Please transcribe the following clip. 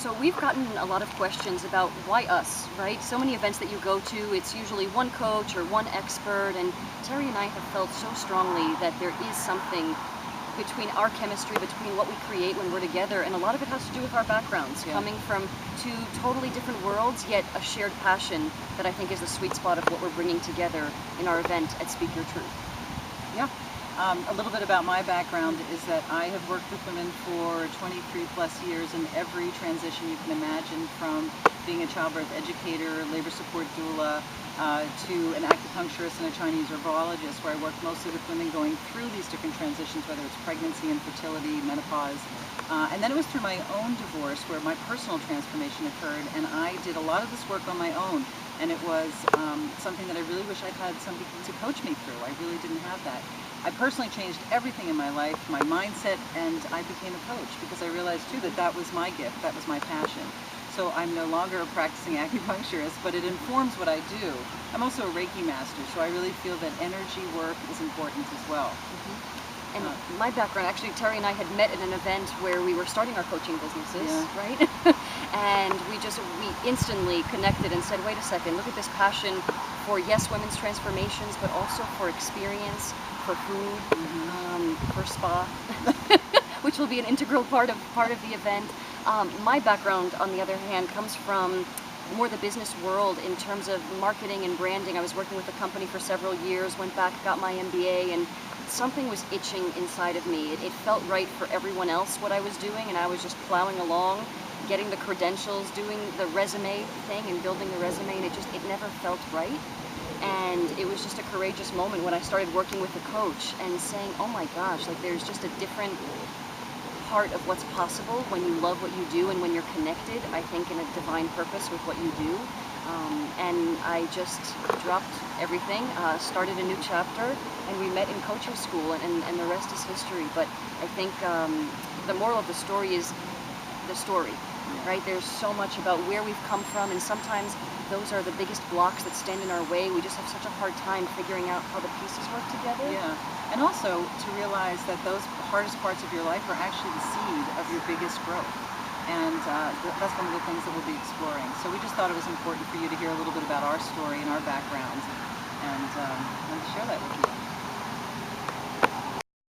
So we've gotten a lot of questions about why us, right? So many events that you go to, it's usually one coach or one expert, and Terry and I have felt so strongly that there is something between our chemistry, between what we create when we're together, and a lot of it has to do with our backgrounds, coming from two totally different worlds, yet a shared passion that I think is the sweet spot of what we're bringing together in our event at Speak Your Truth. Yeah. A little bit about my background is that I have worked with women for 23 plus years in every transition you can imagine, from being a childbirth educator, labor support doula, to an acupuncturist and a Chinese herbologist, where I work mostly with women going through these different transitions, whether it's pregnancy, infertility, menopause. And then it was through my own divorce where my personal transformation occurred, and I did a lot of this work on my own. And it was something that I really wish I'd had somebody to coach me through. I really didn't have that. I personally changed everything in my life, my mindset, and I became a coach because I realized too that that was my gift, that was my passion. So I'm no longer a practicing acupuncturist, but it informs what I do. I'm also a Reiki master, so I really feel that energy work is important as well. And my background, actually, Terry and I had met at an event where we were starting our coaching businesses, right? And we instantly connected and said, wait a second, look at this passion for, yes, women's transformations, but also for experience, for food, for spa, which will be an integral part of the event. My background, on the other hand, comes from more the business world in terms of marketing and branding. I was working with a company for several years, went back, got my MBA, and something was itching inside of me. It felt right for everyone else what I was doing, and I was just plowing along, getting the credentials, doing the resume thing and building the resume, and it never felt right. And it was just a courageous moment when I started working with a coach and saying, oh my gosh, like there's just a different part of what's possible when you love what you do and when you're connected, I think, in a divine purpose with what you do. And I just dropped everything, started a new chapter, and we met in coaching school, and the rest is history. But I think the moral of the story is the story, right? There's so much about where we've come from, and sometimes those are the biggest blocks that stand in our way. We just have such a hard time figuring out how the pieces work together. Yeah, and also to realize that those hardest parts of your life are actually the seed of your biggest growth. And that's one of the things that we'll be exploring. So we just thought it was important for you to hear a little bit about our story and our backgrounds, and share that with you.